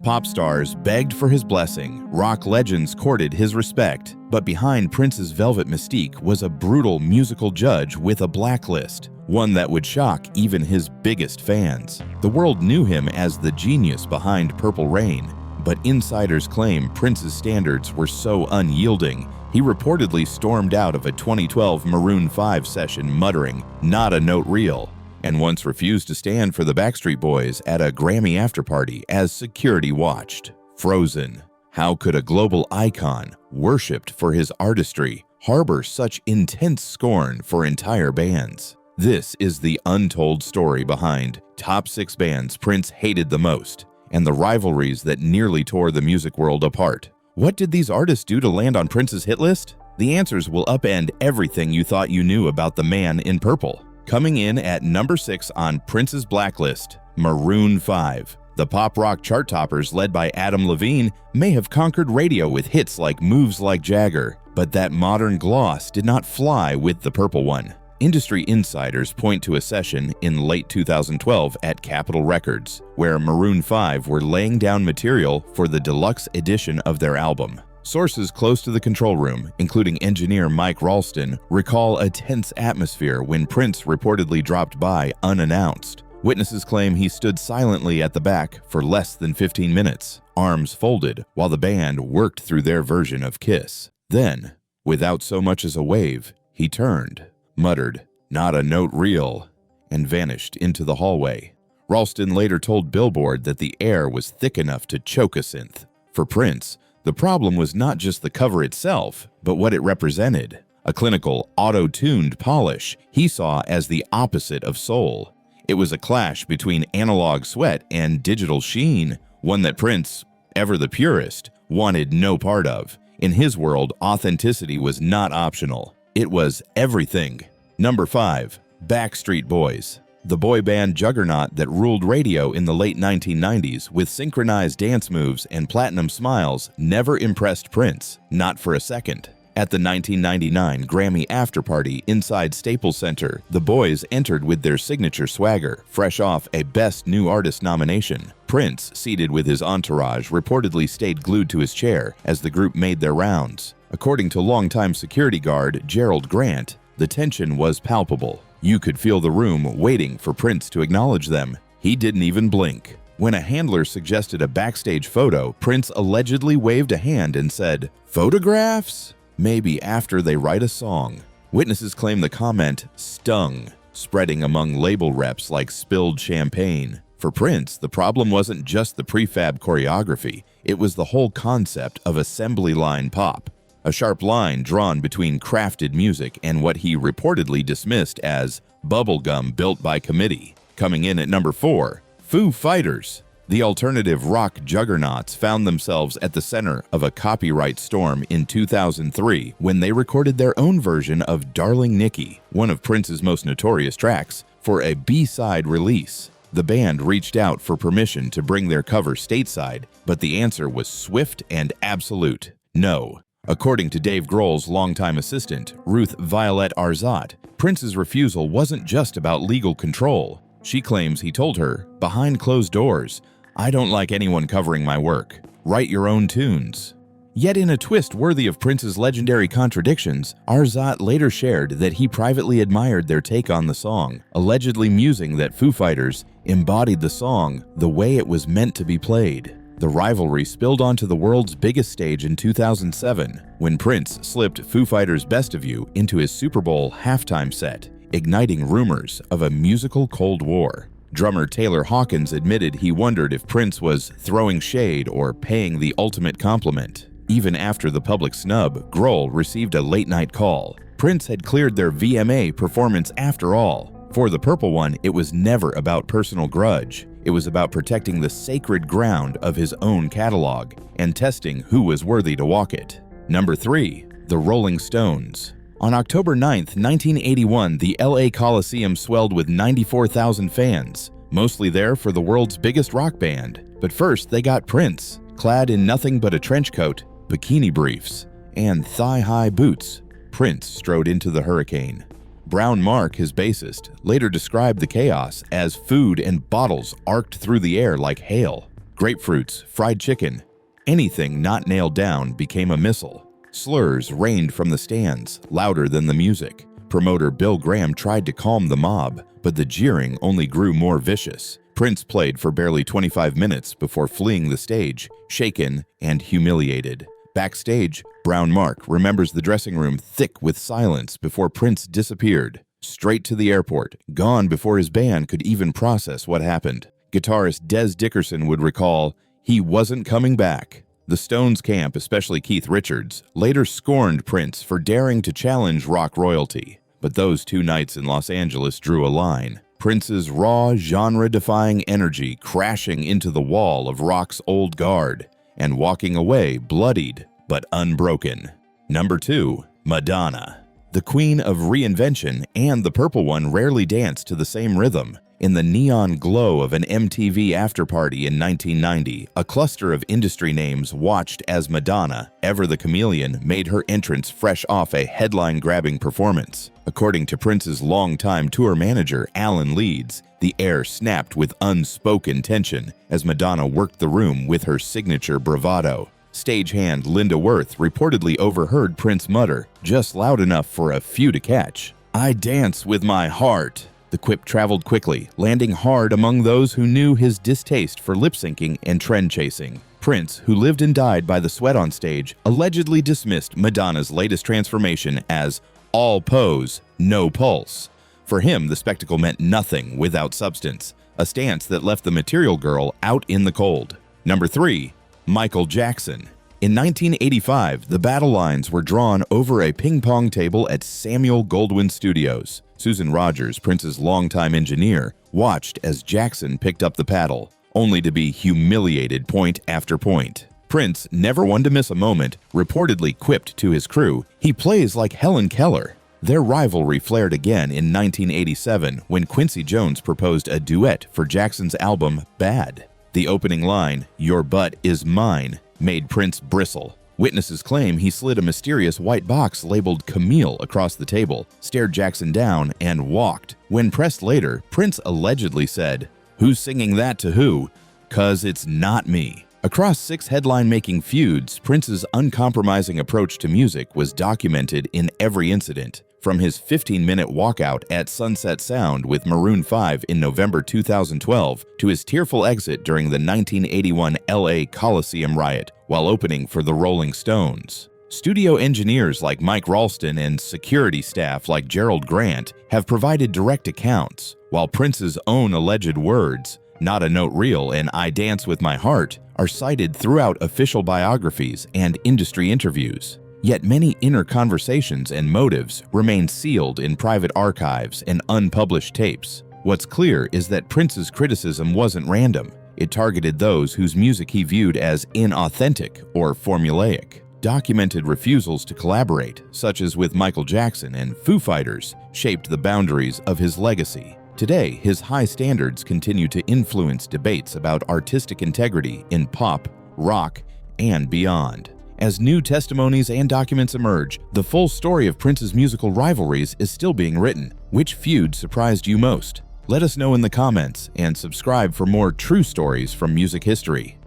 Pop stars begged for his blessing, rock legends courted his respect, but behind Prince's velvet mystique was a brutal musical judge with a blacklist, one that would shock even his biggest fans. The world knew him as the genius behind Purple Rain, but insiders claim Prince's standards were so unyielding, he reportedly stormed out of a 2012 Maroon 5 session muttering, "Not a note real," and once refused to stand for the Backstreet Boys at a Grammy afterparty as security watched. Frozen. How could a global icon, worshipped for his artistry, harbor such intense scorn for entire bands? This is the untold story behind top 6 bands Prince hated the most, and the rivalries that nearly tore the music world apart. What did these artists do to land on Prince's hit list? The answers will upend everything you thought you knew about the man in purple. Coming in at number 6 on Prince's blacklist, Maroon 5. The pop rock chart toppers led by Adam Levine may have conquered radio with hits like Moves Like Jagger, but that modern gloss did not fly with the purple one. Industry insiders point to a session in late 2012 at Capitol Records, where Maroon 5 were laying down material for the deluxe edition of their album. Sources close to the control room, including engineer Mike Ralston, recall a tense atmosphere when Prince reportedly dropped by unannounced. Witnesses claim he stood silently at the back for less than 15 minutes, arms folded, while the band worked through their version of Kiss. Then, without so much as a wave, he turned, muttered, "Not a note real," and vanished into the hallway. Ralston later told Billboard that the air was thick enough to choke a synth. For Prince, the problem was not just the cover itself, but what it represented. A clinical, auto-tuned polish he saw as the opposite of soul. It was a clash between analog sweat and digital sheen, one that Prince, ever the purist, wanted no part of. In his world, authenticity was not optional. It was everything. Number 5. Backstreet Boys. The boy band juggernaut that ruled radio in the late 1990s with synchronized dance moves and platinum smiles never impressed Prince, not for a second. At the 1999 Grammy afterparty inside Staples Center, the boys entered with their signature swagger, fresh off a Best New Artist nomination. Prince, seated with his entourage, reportedly stayed glued to his chair as the group made their rounds. According to longtime security guard Gerald Grant, the tension was palpable. You could feel the room waiting for Prince to acknowledge them. He didn't even blink. When a handler suggested a backstage photo, Prince allegedly waved a hand and said, "Photographs? Maybe after they write a song." Witnesses claim the comment stung, spreading among label reps like spilled champagne. For Prince, the problem wasn't just the prefab choreography, it was the whole concept of assembly line pop. A sharp line drawn between crafted music and what he reportedly dismissed as bubblegum built by committee. Coming in at number 4, Foo Fighters. The alternative rock juggernauts found themselves at the center of a copyright storm in 2003 when they recorded their own version of Darling Nikki, one of Prince's most notorious tracks, for a B-side release. The band reached out for permission to bring their cover stateside, but the answer was swift and absolute: no. According to Dave Grohl's longtime assistant, Ruth Violet Arzat, Prince's refusal wasn't just about legal control. She claims he told her, behind closed doors, "I don't like anyone covering my work. Write your own tunes." Yet in a twist worthy of Prince's legendary contradictions, Arzat later shared that he privately admired their take on the song, allegedly musing that Foo Fighters embodied the song the way it was meant to be played. The rivalry spilled onto the world's biggest stage in 2007, when Prince slipped Foo Fighters' Best of You into his Super Bowl halftime set, igniting rumors of a musical Cold War. Drummer Taylor Hawkins admitted he wondered if Prince was throwing shade or paying the ultimate compliment. Even after the public snub, Grohl received a late-night call. Prince had cleared their VMA performance after all. For the purple one, it was never about personal grudge. It was about protecting the sacred ground of his own catalog and testing who was worthy to walk it. Number 3. The Rolling Stones. On October 9, 1981, the LA Coliseum swelled with 94,000 fans, mostly there for the world's biggest rock band. But first, they got Prince, clad in nothing but a trench coat, bikini briefs, and thigh-high boots. Prince strode into the hurricane. Brown Mark, his bassist, later described the chaos as food and bottles arced through the air like hail. grapefruits, fried chicken. Anything not nailed down became a missile. Slurs rained from the stands, louder than the music. Promoter Bill Graham tried to calm the mob, but the jeering only grew more vicious. Prince played for barely 25 minutes before fleeing the stage, shaken and humiliated. Backstage, Brown Mark remembers the dressing room thick with silence before Prince disappeared. Straight to the airport, gone before his band could even process what happened. Guitarist Des Dickerson would recall, "He wasn't coming back." The Stones camp, especially Keith Richards, later scorned Prince for daring to challenge rock royalty. But those 2 nights in Los Angeles drew a line. Prince's raw, genre-defying energy crashing into the wall of rock's old guard and walking away bloodied but unbroken. Number 2. Madonna. The queen of reinvention and the Purple One rarely danced to the same rhythm. In the neon glow of an MTV afterparty in 1990, a cluster of industry names watched as Madonna, ever the chameleon, made her entrance fresh off a headline-grabbing performance. According to Prince's longtime tour manager, Alan Leeds, the air snapped with unspoken tension as Madonna worked the room with her signature bravado. Stagehand Linda Worth reportedly overheard Prince mutter, just loud enough for a few to catch, "I dance with my heart." The quip traveled quickly, landing hard among those who knew his distaste for lip-syncing and trend-chasing. Prince, who lived and died by the sweat on stage, allegedly dismissed Madonna's latest transformation as all pose, no pulse. For him, the spectacle meant nothing without substance, a stance that left the material girl out in the cold. Number 3. Michael Jackson. In 1985, the battle lines were drawn over a ping-pong table at Samuel Goldwyn Studios. Susan Rogers, Prince's longtime engineer, watched as Jackson picked up the paddle, only to be humiliated point after point. Prince, never one to miss a moment, reportedly quipped to his crew, "He plays like Helen Keller." Their rivalry flared again in 1987 when Quincy Jones proposed a duet for Jackson's album Bad. The opening line, "Your butt is mine," made Prince bristle. Witnesses claim he slid a mysterious white box labeled Camille across the table, stared Jackson down, and walked. When pressed later, Prince allegedly said, "Who's singing that to who? 'Cause it's not me." Across 6 headline-making feuds, Prince's uncompromising approach to music was documented in every incident. From his 15-minute walkout at Sunset Sound with Maroon 5 in November 2012 to his tearful exit during the 1981 LA Coliseum riot while opening for the Rolling Stones. Studio engineers like Mike Ralston and security staff like Gerald Grant have provided direct accounts, while Prince's own alleged words, "Not a note real" and "I dance with my heart," are cited throughout official biographies and industry interviews. Yet many inner conversations and motives remain sealed in private archives and unpublished tapes. What's clear is that Prince's criticism wasn't random. It targeted those whose music he viewed as inauthentic or formulaic. Documented refusals to collaborate, such as with Michael Jackson and Foo Fighters, shaped the boundaries of his legacy. Today, his high standards continue to influence debates about artistic integrity in pop, rock, and beyond. As new testimonies and documents emerge, the full story of Prince's musical rivalries is still being written. Which feud surprised you most? Let us know in the comments and subscribe for more true stories from music history.